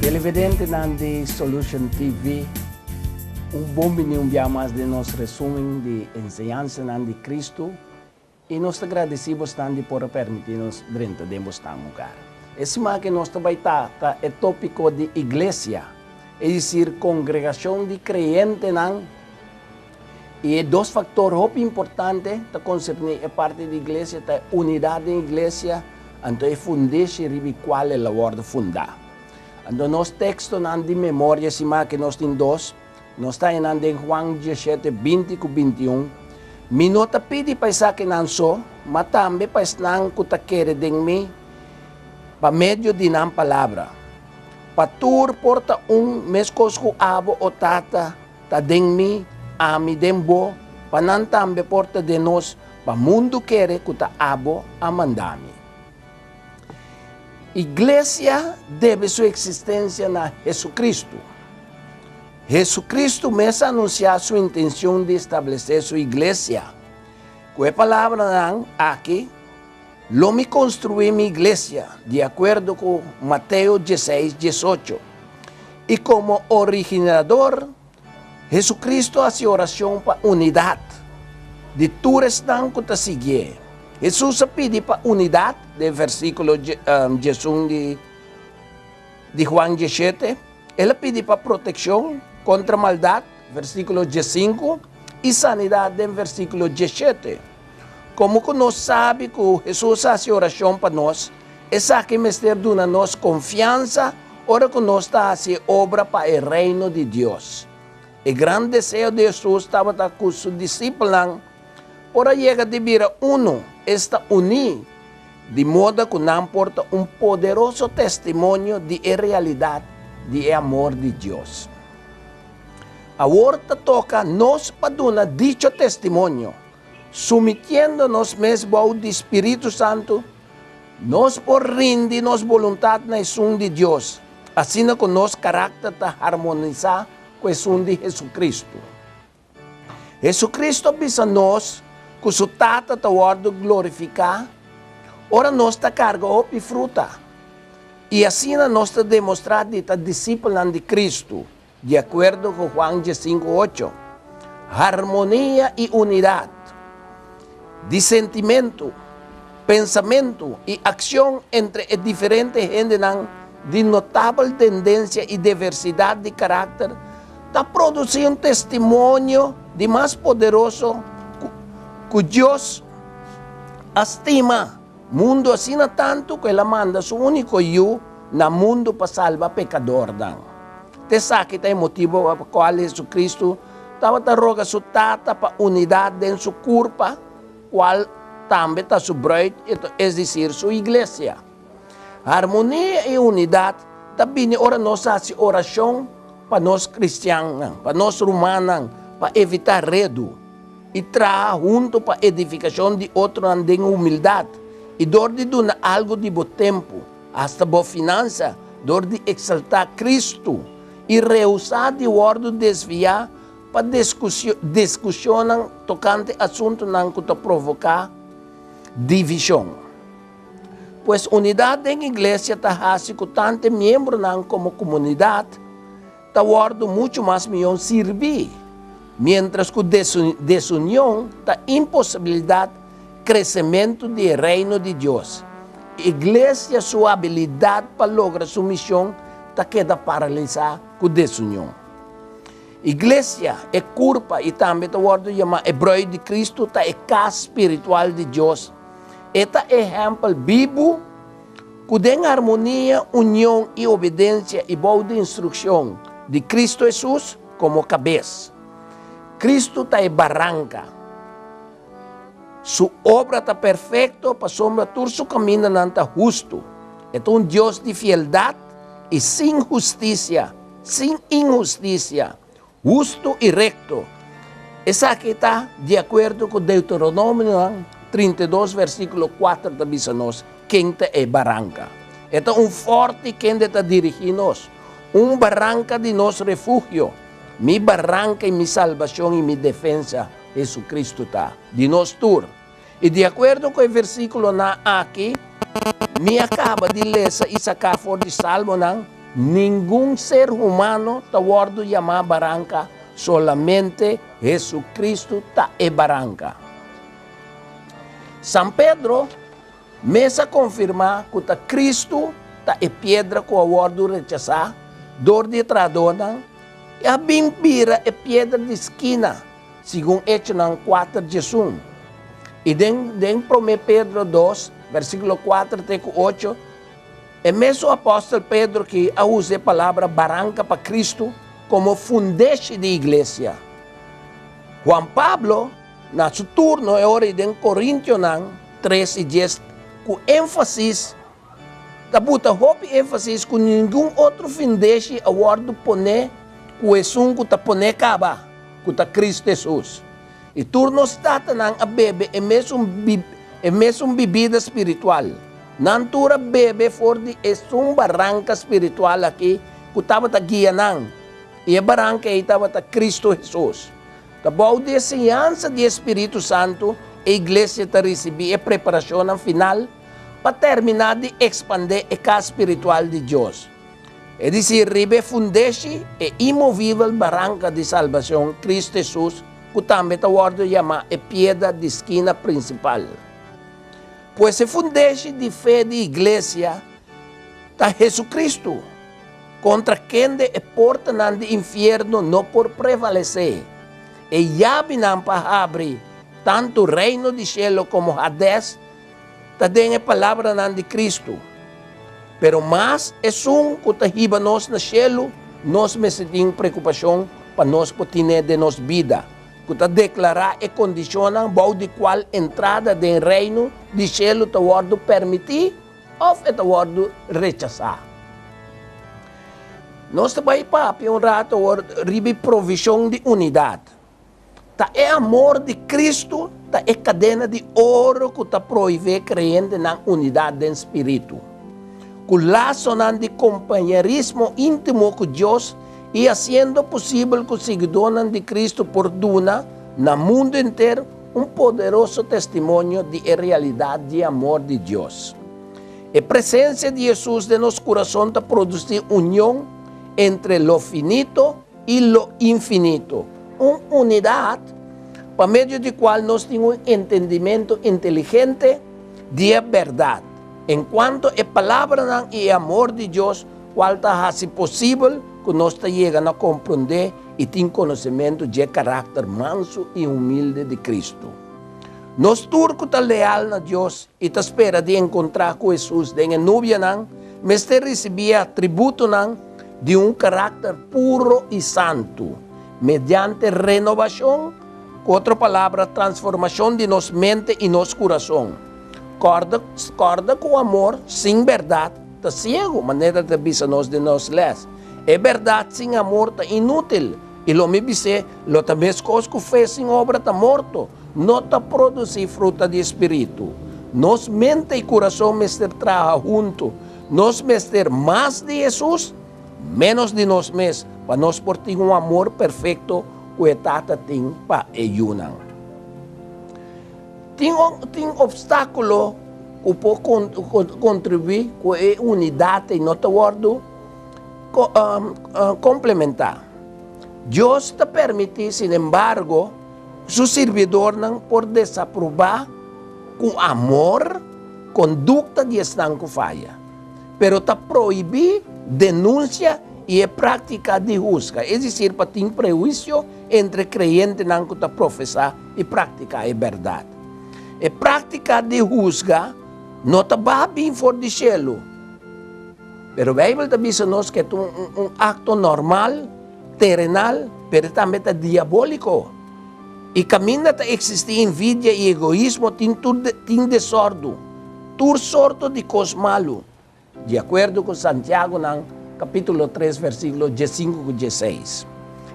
Televidente de Solushon TV, bom dia mais de nosso resumen de enseñanza de Cristo e nós agradecemos tanto por permitir-nos durante de mostrar lugar. Esse que nós vai estar é tópico de Iglesia, é dizer, congregação de crentes e dois fatores muito importantes que concernem a parte da Iglesia, a unidade da Iglesia, então é fundar-se e qual é a ordem fundar. Então, nosso texto de memória, que nós temos dois, nós estamos em Juan 17, 20 e 21. Me nota pedi para isso que não sou, mas também para isso que está querendo de mim, para meio de uma palavra. Para tu porta mescos com abo ou tata, está de mim, a mim dembo, para não também porta de nós, para o mundo querer que está abo a mandar-me. Iglesia deve sua existência na Jesucristo. Jesucristo mesmo anunciou sua intenção de estabelecer sua igreja. Com a palavra aqui, lo me construí minha igreja, de acordo com Mateus 16, 18. E como originador, Jesucristo faz oração para unidade. De todos que te seguem. Jesus pede para unidade, do versículo de Juan 17. Ele pede para proteção contra maldade, versículo 15. E sanidade, do versículo 17. Como que nós sabemos que Jesus faz oração para nós, essa que me está dando nós confiança, ora que nós está fazendo obra para o reino de Deus. O grande desejo de Jesus estava com seus discípulos, para chegar de vir está unido, de modo que não porta poderoso testemunho de realidade, de amor de Deus. Agora toca nós para dar dicho testemunho, submetiendo-nos mesmo ao Espírito Santo, nós por rinde nossa vontade na ação de Deus, assim que nosso carácter está harmonizado com a ação de Jesucristo. Jesucristo visa nós, que o tata está glorificar, ora nós está carregando de fruta. E assim nós está demonstrando que está discípulo de Cristo, de acordo com Juan 15:8. Harmonia e unidade, de sentimento, pensamento e ação entre diferentes gente de notável tendência e diversidade de caráter, está produzindo testemunho de mais poderoso que Deus estima mundo assim tanto que Ele manda seu único eu no mundo para salvar pecador. Te sabe que é motivo para qual Jesus estava a rogar sua tata para unidade em sua corpo, qual também está sobre, é dizer, sua igreja. Harmonia e unidade também ora nós fazemos oração para nós cristãos, para nós romanos, para evitar redo. E traga junto para a edificação de outro em humildade. E dor de dar algo de bom tempo, hasta boa finança, dor de exaltar Cristo. E rehusar de ordem desviar para discussão tocante assunto que te provocar divisão. Pois unidade em igreja está fazendo com tantos membros como comunidade, está ordem muito mais melhor servir. Mientras que desunião está impossibilidade crescimento do reino de Deus. Igreja, sua habilidade para lograr sua missão está queda paralisada com desunião. Igreja é corpo e também o word chama hebreu de Cristo, está é casa espiritual de Deus. Este exemplo bíblico que tem harmonia, união e obediência e boa de instrução de Cristo Jesus como cabeça. Cristo está em barranca. Sua obra está perfeita para sombra todo seu caminho não está justo. É um Deus de fieldade e sem justiça, sem injustiça, justo e recto. Essa aqui está de acordo com Deuteronômio 32, versículo 4 da Bíblia nós, quem é barranca. É forte quem está dirigindo nós, barranca de nosso refúgio. Mi barranca e mi salvação e mi defesa, Jesucristo está, de nós todos. E de acordo com o versículo aqui, me acaba de ler e sacar fora de Salmo, Ningún ser humano está guardo llamar barranca, solamente Jesucristo está en barranca. San Pedro mesa confirma que Cristo está en piedra que o guardo rechazar, dor de tradonan, e a bimbira é pedra de esquina, segundo Hechos 4:16. E den 1 Pedro 2, versículo 4 até 8, é mesmo o apóstolo Pedro que usa a palavra barranca para Cristo como fundeixe de igreja. Juan Pablo, na seu turno, é hora de Coríntios 3:10, com ênfase, ênfase com nenhum outro fundeixe a guardo poner o esungo ta poner caba, com Cristo Jesus. E turno está a bebe é mesmo bebida espiritual. Nantura bebe for de barranca espiritual aqui, que estava guiando. E a barranca estava Cristo Jesus. A boa desenhança do Espírito Santo, a igreja está recebendo a preparação final para terminar de expandir a casa espiritual de Deus. É dizer, ribe fundeixe e imovível barranca de salvação, Cristo Jesus, que também está chamado a pedra de esquina principal. Pois o fundeixe de fé de igreja está Jesus Cristo, contra quem é porta do inferno não por prevalecer. E chave não para abrir tanto o reino de céu como Hades, está dentro a palavra de Cristo. Pero mas é que está riba nós no céu, nós me sentimos preocupação para nós poder de nossa vida. Que está declarar e condiciona de qual entrada do reino de céu está guardo permitir ou está guardo rechazar. Nós também papi um rato ribe provisão de unidade. Tá é amor de Cristo, tá é cadena de ouro que está proíbe crente na unidade do Espírito. Com laço de companheirismo íntimo com Deus e fazendo possível que os seguidores de Cristo produzam no mundo inteiro poderoso testemunho de realidade de amor de Deus. A presença de Jesus em nosso coração está produzindo união entre lo finito e lo infinito. Uma unidade por meio de qual nós temos um entendimento inteligente de verdade. Enquanto a palavra e o amor de Deus, qual está possível que nós chegamos a compreender e ter conhecimento de caráter manso e humilde de Cristo. Nós turco está leal a Deus e está espera de encontrar com Jesus em nuvem, mas recebia atributo de caráter puro e santo, mediante renovação, com outra palavra, transformação de nossa mente e nosso coração. Corda com amor, sem verdade, está cego, maneira de bisa nós de nós les. É verdade, sem amor, está inútil. E lo me disse, lo também coisas que fez sem obra está morto. Não está produzir fruta de espírito. Nos mente e coração mester trabalham junto. Nos mester mais de Jesus, menos de nós mesmos, para nós por ter amor perfeito que a tata tem para ayunar. Tem obstáculo que pode contribuir com a unidade e não te guardo complementar. Deus te permite, sin embargo, su servidor por desaprovar com amor conduta de estão que falha. Pero te proíbe denúncia e a prática de juzga. É dizer, para ter prejuízo entre crente que te professar e praticar a verdade. A prática de juzga não te vai bem fora de céu. Pero a Bíblia diz nos que é acto normal, terrenal, pero também é diabólico. E caminha a existir envidia e egoísmo, tem desordem, tudo sorto de coisas malas. De acordo com Santiago, capítulo 3, versículo 15 e 16.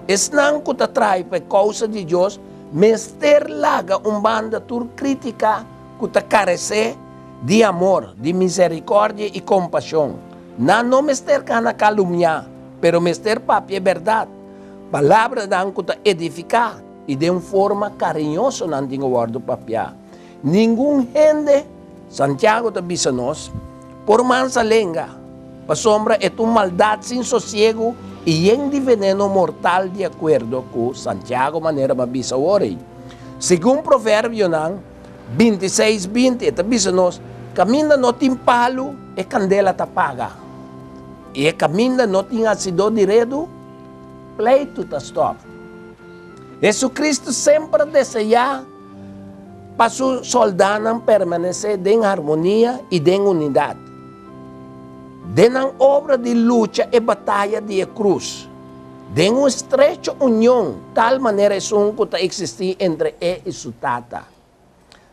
Es não que te trai por causa de Deus, mester laga banda tur crítica que te carece de amor, de misericórdia e compaixão. Não mester cana calumniar, pero mester papi é verdade. Palavra não que te edificar e de uma forma carinhosa não tem guardo papiar. Nenhum gente, Santiago te diz nos, por mansa lenga, Pa sombra é uma maldade sem sossego e de veneno mortal de acordo com Santiago maneira mabisa ori. Segundo provérbio 26:20, ita bisa nos, caminha no timpalo e candela tapaga. E caminha no tem acido direto, pleito ta stop. Jesus Cristo sempre deseja para seus soldados permanecer em harmonia e em unidade. Denang obra de luta e batalha de cruz. De uma estreita união, tal maneira que está existir entre ele e sua tata.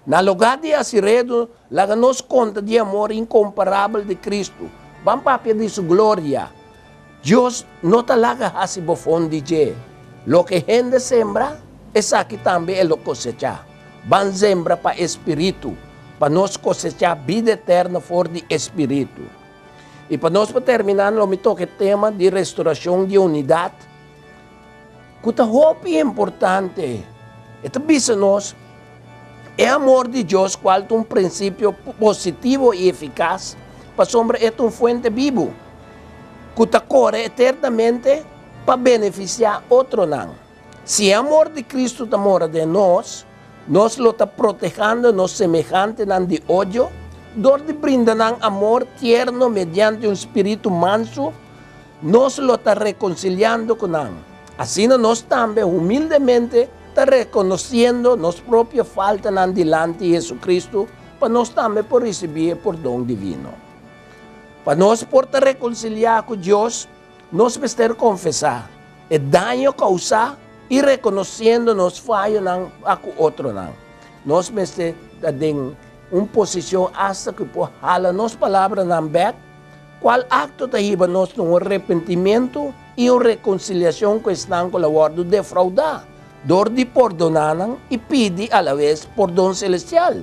Na lugar de asiredo, laga nos conta de amor incomparável de Cristo. Vamos para pedir sua glória. Deus não está lá a se bofondir. Lo que gente sembra, es aqui também é lo cosecha. Van sembra para espírito, para nós cosechar vida eterna for de espírito. E para nós terminar, me toca o tema de restauração de unidade. Que é importante. Esta bisa nós é amor de Deus, qual é um princípio positivo e eficaz, para sombra é uma fonte viva, que corre eternamente para beneficiar outro não. Se o amor de Cristo mora de nós lo está protegendo, nos semejante de ódio, dor de brindar amor tierno mediante um espírito manso, nos lo está reconciliando com ele. Assim nós também humildemente está reconhecendo nossa própria falta delante de Jesus Cristo, para nós também por receber por dom divino. Para nós por reconciliar com Deus, nós precisamos confessar o dano causado e reconhecendo nos falhos a outro não. Nós precisamos ter uma posição hasta que por hala nos palavras não back, qual acto tahiba nós no arrependimento e uma reconciliação que estão com o guardo defraudar, dor de perdonar e pedir a la vez perdão celestial.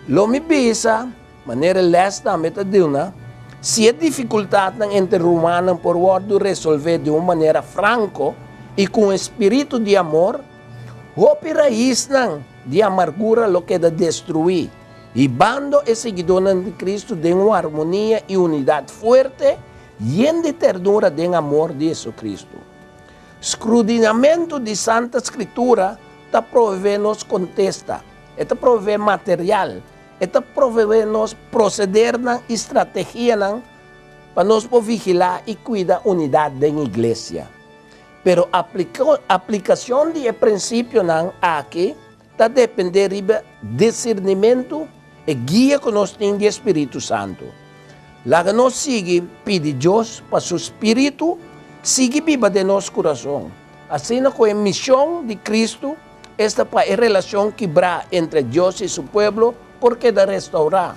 Lo me bisa, maneira lesta metadilna, se a dificuldade entre humanos por guardo resolver de uma maneira franca e com espírito de amor, hopi raiz de amargura lo que da destruir, e bando e seguidor de Cristo de uma harmonia e unidade forte, e de ternura de amor de Jesus Cristo. Escrutinamento de Santa Escritura está provendo nos contesta, está provendo material, está provendo nos proceder na estratégia para nos vigilar e cuidar a unidade da igreja. Pero aplicação de princípio aqui está depender do discernimento e guia que nós temos do Espírito Santo. Lá que nós sigue, pede Deus para seu Espírito, siga viva de nosso coração. Assim como a missão de Cristo, esta para a relação quebrar entre Deus e seu povo, porque de restaurar.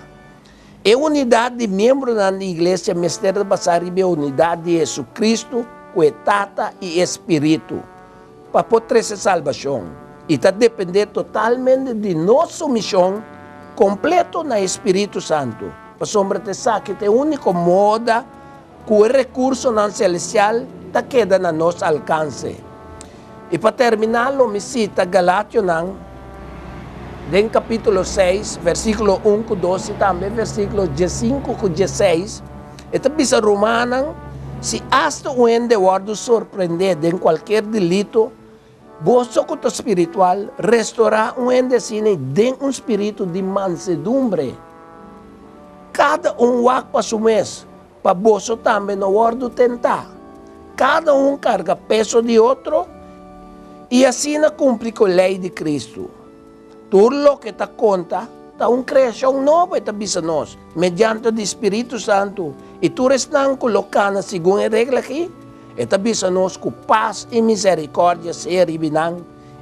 A unidade de membros da igreja, mistério de passar a unidade de Jesus Cristo, Tata e Espírito, para poder essa salvação. E está depender totalmente de nossa missão, completo no Espírito Santo. Para sombra de saque, é o único modo que o recurso celestial está queda no nosso alcance. E para terminar, me cita Galátios, em capítulo 6, versículo 1 com 12, também versículo 15 com 16, e também Romana, se hasta um ende guardo surpreender em qualquer delito, vosso culto espiritual restaurar um ende sine de um espírito de mansedumbre. Cada wak para su mês, para vosso também no guardo tentar. Cada carga peso de outro e assim cumpre com a lei de Cristo. Tudo lo que está conta, está uma criação nova e bisa nós, mediante o Espírito Santo. E tu estão colocando segundo a regra aqui, e bisa nós com paz e misericórdia se ribinan,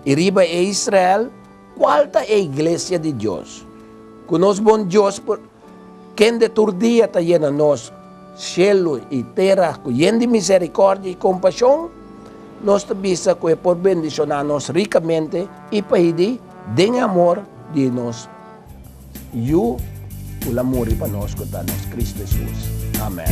e riba é Israel, qual é a Iglesia de Deus. Que nós bom Deus, quem de tur dia está llena nós, cielo e terra, com de misericórdia e compaixão, nós bisa que por bendicionar nós ricamente e pedir de amor de nós. E o amor para nós, que está nós, Cristo Jesus. Amen.